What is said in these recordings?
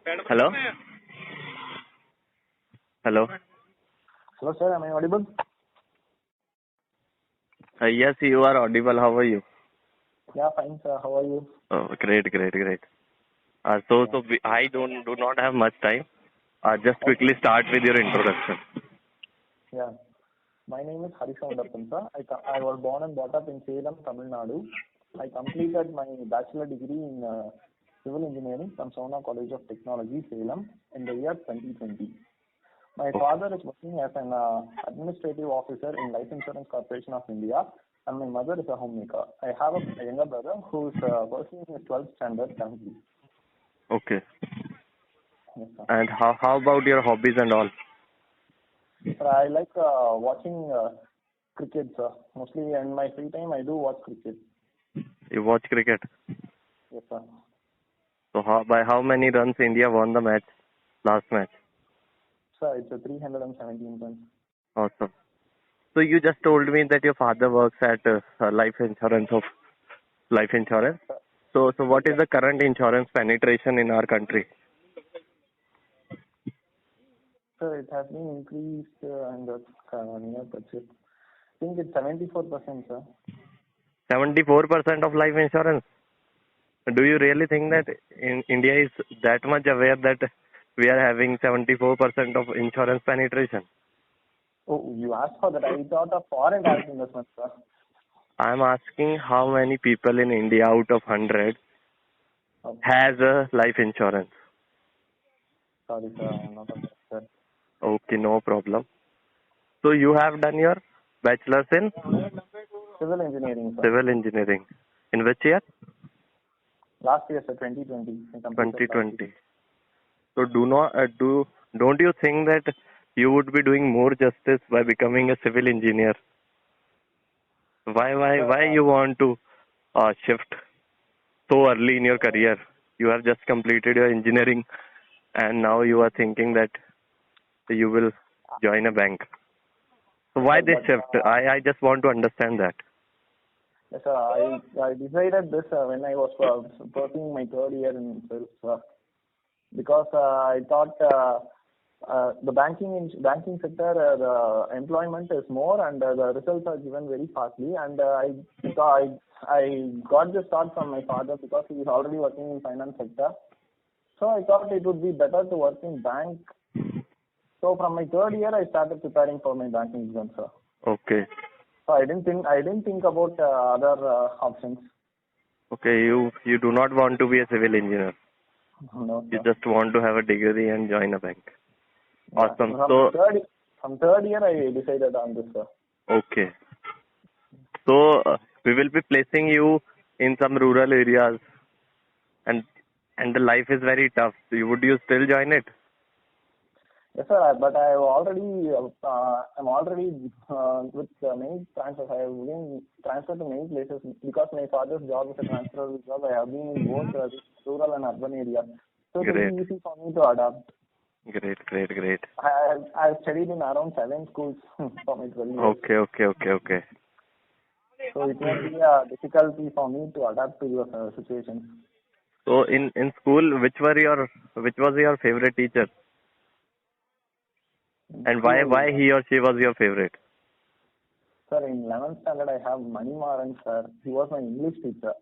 Hello? Hello? Hello, sir. Am I audible? Yes, you are audible. How are you? Yeah, fine, sir. How are you? Oh, great. I do not have much time. Just quickly start with your introduction. Yeah. My name is Harisha Undappan, sir. I was born and brought up in Salem, Tamil Nadu. I completed my bachelor degree in civil engineering from Sona College of Technology, Salem, in the year 2020. My father is working as an administrative officer in Life Insurance Corporation of India, and my mother is a homemaker. I have a younger brother who is pursuing his 12th standard currently. Okay. Yes, sir. And how about your hobbies and all? Sir, I like watching cricket, sir. Mostly in my free time, I do watch cricket. You watch cricket. Yes, sir. So by how many runs India won the last match? Sir, it's a 317 runs. Awesome. So you just told me that your father works at life insurance. So what is the current insurance penetration in our country? Sir, it has been increased and near purchase. I think it's 74%, sir. 74% of life insurance. Do you really think that India is that much aware that we are having 74% of insurance penetration? Oh, you asked for that. I thought of foreign direct investment, sir. I am asking how many people in India out of 100 has a life insurance. Sorry, sir. I'm not aware, sir. Okay, no problem. So you have done your bachelor's in Civil engineering, sir. civil engineering. In which year? Last year, sir, 2020. I completed 2020. So don't you think that you would be doing more justice by becoming a civil engineer? Why you want to shift so early in your career? You have just completed your engineering and now you are thinking that you will join a bank. So why this shift? I just want to understand that. Yes, sir. I decided this when I was pursuing my third year in civil, sir. Because I thought the banking sector, the employment is more and the results are given very fastly. And I got this thought from my father because he is already working in finance sector. So I thought it would be better to work in bank. So from my third year, I started preparing for my banking exam, sir. Okay. So I didn't think about other options. Okay, you do not want to be a civil engineer. No, sir. You just want to have a degree and join a bank. Yeah. Awesome. From third year, I decided on this, sir. Okay. So we will be placing you in some rural areas, and the life is very tough. So would you still join it? Yes, sir. But I'm already with many transfers. I have been transferred to many places because my father's job is a transferable job. I have been in both rural and urban areas, so it will be easy for me to adapt. Great. I've studied in around 7 schools for my 12 years. Okay. So it won't be a difficulty for me to adapt to your situations. So in school, which was your favorite teacher? And why he or she was your favorite? Sir, in 11th standard, I have Mani Maran, sir. He was my English teacher.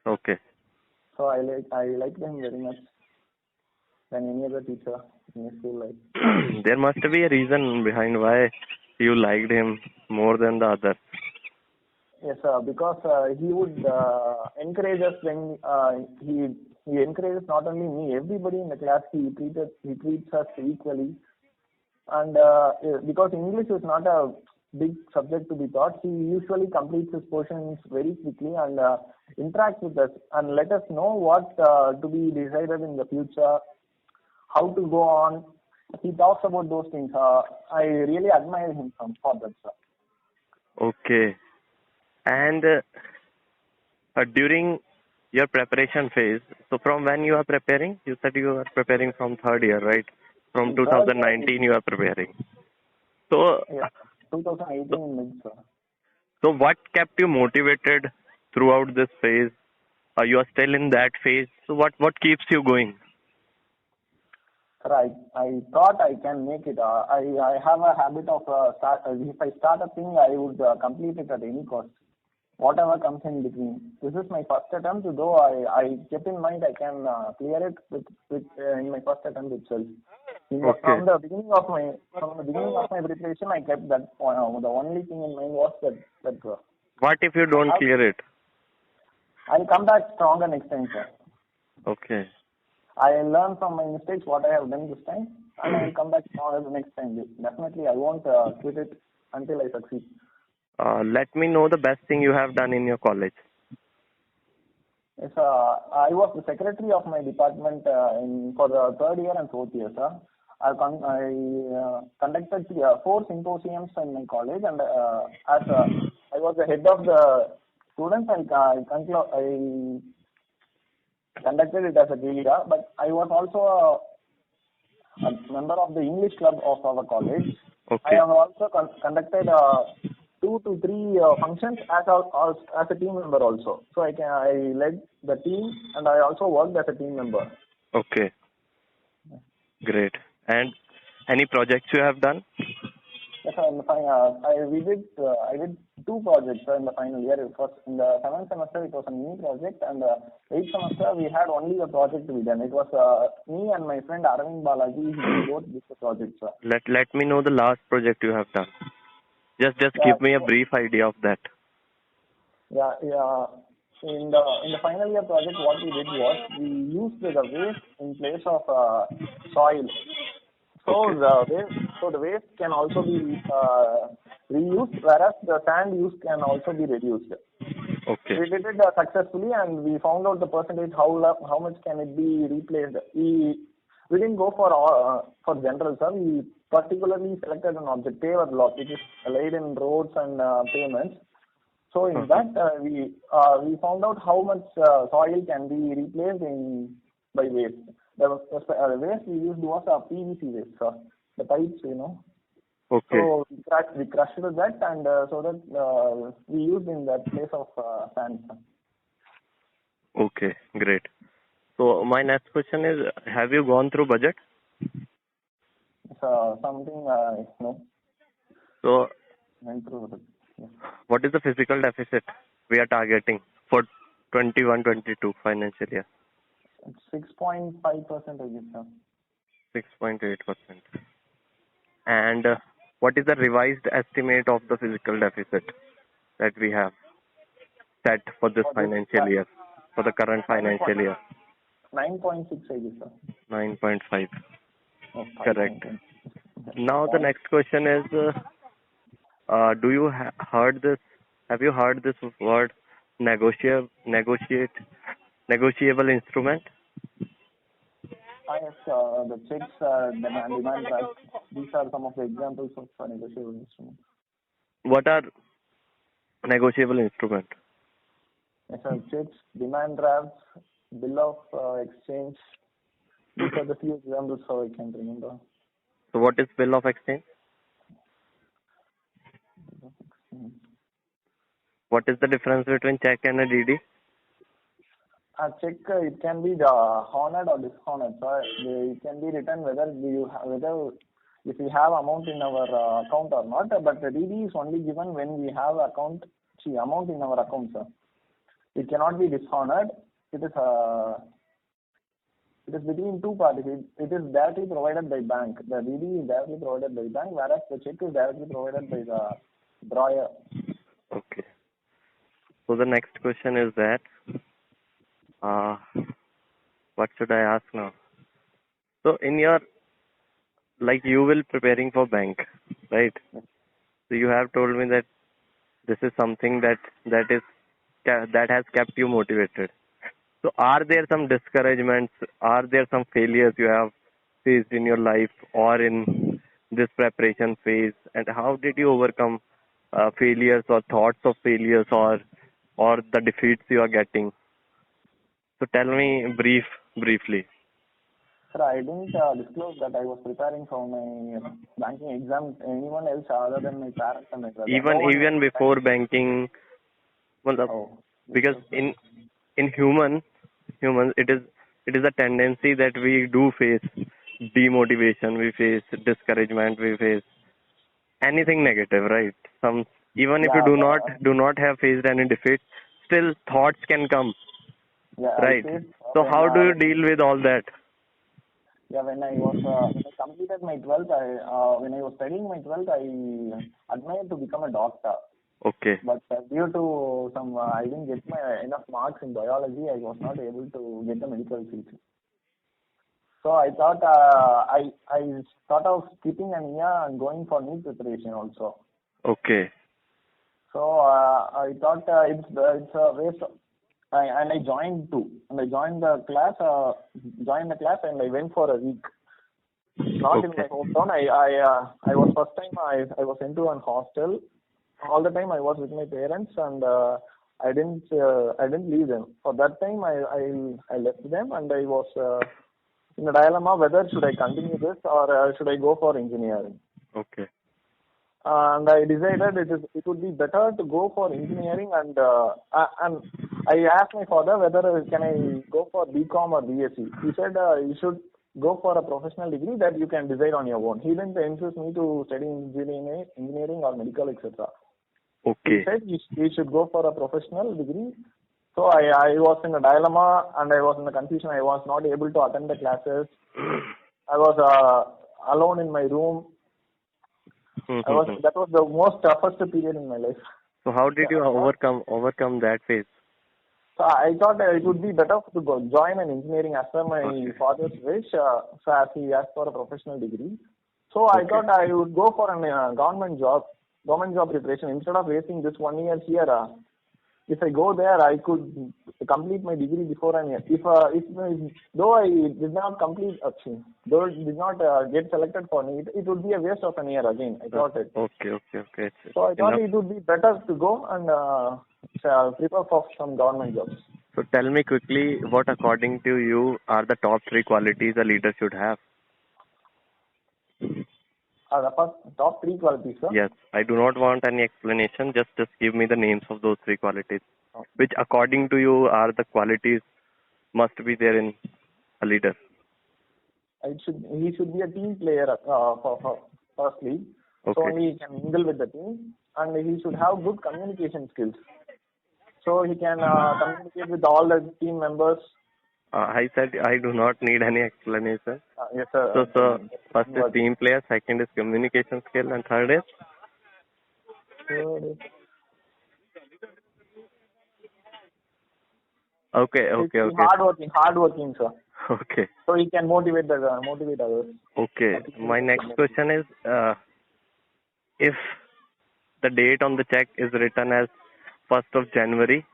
Okay. So I liked him very much than any other teacher in my school life. There must be a reason behind why you liked him more than the others. Yes, sir. Because he would encourage us when he encourages not only me, everybody in the class. He treats us equally. And because English is not a big subject to be taught, he usually completes his portions very quickly and interacts with us and let us know what to be decided in the future, how to go on. He talks about those things. I really admire him for that, sir. Okay. And during your preparation phase, so from when you are preparing? You said you are preparing from third year, right? From 2019 you are preparing. So, yeah, 2018 mid, sir. So what kept you motivated throughout this phase? You are still in that phase. So what keeps you going? Sir, I thought I can make it. I have a habit of if I start a thing, I would complete it at any cost, whatever comes in between. This is my first attempt, though I kept in mind I can clear it with in my first attempt itself. Okay. From the beginning of my preparation, I kept that. The only thing in mind was that What if you don't clear it? I'll come back stronger next time, sir. Okay. I learn from my mistakes what I have done this time, and I will come back stronger the next time. Definitely, I won't quit it until I succeed. Let me know the best thing you have done in your college. Yes, I was the secretary of my department for the third year and fourth year, sir. I conducted 4 symposiums in my college, and as I was the head of the students, I conducted it as a leader, but I was also a member of the English club of our college. Okay. I have also conducted 2 to 3 functions as a team member also. So I led the team, and I also worked as a team member. Okay. Great. And any projects you have done? Yes, sir, in the I did 2 projects in the final year. It was in the 7th semester, it was a mini project, and 8th semester we had only a project to be done. It was me and my friend Arvind Balaji. We both did the project, sir. Let me know the last project you have done. Just give me a brief idea of that. Yeah. In the final year project, what we did was we used the waste in place of soil. So Okay. the waste can also be reused, whereas the sand use can also be reduced. Okay. We did it successfully, and we found out the percentage how much can it be replaced. We didn't go for general, sir. We particularly selected an objective block which is laid in roads and pavements. So in that we found out how much soil can be replaced by waste. The waste we used was PVC waste, sir. The pipes, Okay. So we crushed that, and so that we used in that place of sand, sir. Okay. Great. So my next question is, have you gone through budget? It's something So went through it. Yeah. what is the physical deficit we are targeting for 21-22 financial year? It's 6.5%, I guess, sir. 6.8%. And what is the revised estimate of the physical deficit that we have set for this financial year, for the current financial year? 9.6, I guess, sir. 9.5. Oh, Correct. 5.10. Now the next question is, do you heard this? Have you heard this word negotiable instrument? Yes, the checks, demand drafts. These are some of the examples of negotiable instruments. What are negotiable instrument? Yes, sir. Checks, demand drafts, bill of exchange. These are the few examples so I can remember. So what is bill of exchange? What is the difference between check and a DD? A check, it can be honored or dishonored. So it can be written whether if we have amount in our account or not. But the DD is only given when we have amount in our account, sir. It cannot be dishonored. It is between two parties. It is directly provided by bank. The DD is directly provided by bank, whereas the check is directly provided by the drawer. Okay. So the next question is that, what should I ask now? So in your, like you will preparing for bank, right? So you have told me that this is something that has kept you motivated. So are there some discouragements? Are there some failures you have faced in your life or in this preparation phase? And how did you overcome failures or thoughts of failures or the defeats you are getting? So tell me briefly. Sir, I didn't disclose that I was preparing for my banking exam. Anyone else other than my parents and my brother? Even before banking, because in humans it is a tendency that we do face demotivation, we face discouragement, we face anything negative, right? Some, even if you Yeah, do not have faced any defeat, still thoughts can come, yeah, I right? faced So how do you deal with all that? yeah, when I completed my 12th, when I was studying my 12th, I admired to become a doctor. Okay, But due to some, I didn't get my enough marks in biology, I was not able to get the medical seat. So I thought, I thought of skipping an year and going for NEET preparation also. okay, So I thought it's a waste. And I joined too. And I joined the class, and I went for a week. Not in my okay, hometown. I was first time I was into an hostel. All the time I was with my parents, and I didn't leave them. For that time I left them, and I was in a dilemma whether should I continue this or should I go for engineering. okay, And I decided it would be better to go for engineering, and I asked my father whether can I go for BCom or BSc. He said you should go for a professional degree that you can decide on your own. He didn't insist me to study engineering or medical, etc. He okay. said we should go for a professional degree. So I was in a dilemma, and I was in a confusion. I was not able to attend the classes. I was alone in my room. That was the most toughest period in my life. So how did you overcome that phase? So I thought it would be better to go join an engineering as per my father's wish. So as he asked for a professional degree, so I thought I would go for a government job preparation instead of wasting this 1 year here. If I go there, I could complete my degree before an year. Though I did not complete, though I did not get selected for NEET, it would be a waste of an year again. I thought it. Okay. So I thought it would be better to go and prepare for some government jobs. So tell me quickly, what according to you are the top 3 qualities a leader should have? The first top 3 qualities, sir. Yes, I do not want any explanation. Just give me the names of those 3 qualities, which according to you are the qualities must be there in a leader. He should be a team player firstly. Okay. So only he can mingle with the team, and he should have good communication skills. So he can communicate with all the team members. I said I do not need any explanation. Yes, sir. So first is team player, second is communication skill, and third is? Okay. Hardworking, sir. Okay. So he can motivate others. Okay. My next question is, if the date on the check is written as 1st of January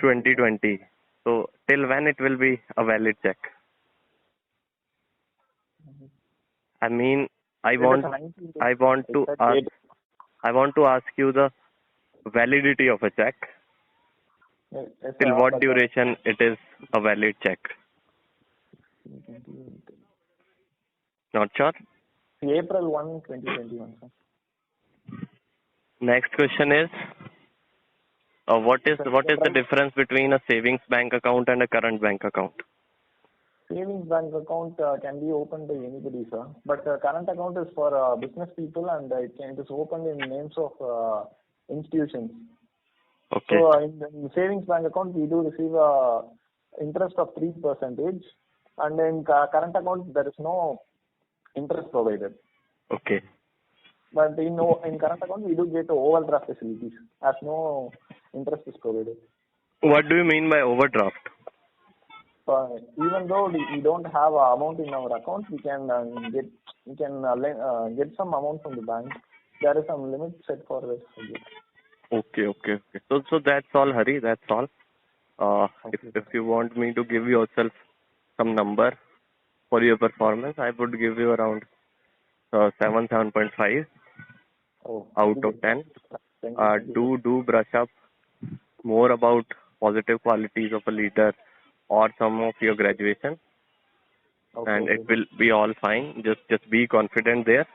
2020, so till when it will be a valid check? I mean, I want to ask you the validity of a check. Yes, Till what duration it is a valid check? Not sure? April 1, 2021, sir. Next question is, what is the difference between a savings bank account and a current bank account? Savings bank account can be opened by anybody, sir. But current account is for business people, and it is opened in names of institutions. Okay. So in savings bank account, we do receive interest of 3%, and in current account there is no interest provided. Okay. But in current account, we do get overdraft facilities as no interest is provided. What do you mean by overdraft? Even though we don't have amount in our account, we can get some amount from the bank. There is some limit set for this. Okay. So that's all, Hari. That's all. If you want me to give yourself some number for your performance, I would give you around 7.5 out of 10. Do brush up more about positive qualities of a leader or some of your graduation, and it will be all fine. Just be confident there,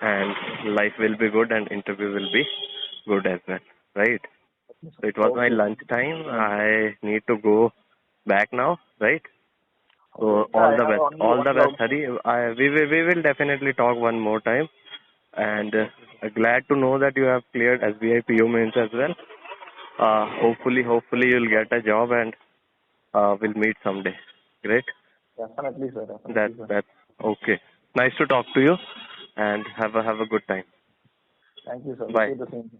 and life will be good, and interview will be good as well, right? So it was my lunch time. I need to go back now, right? So Okay. all I the have best. only All one the best, doubt. Hari. We will definitely talk one more time. And glad to know that you have cleared SBI PO mains as well. Hopefully you'll get a job and we'll meet someday. Great. Definitely, sir. That Definitely, sir. that's okay. Nice to talk to you, and have a good time. Thank you, sir. Wish Bye. you the same.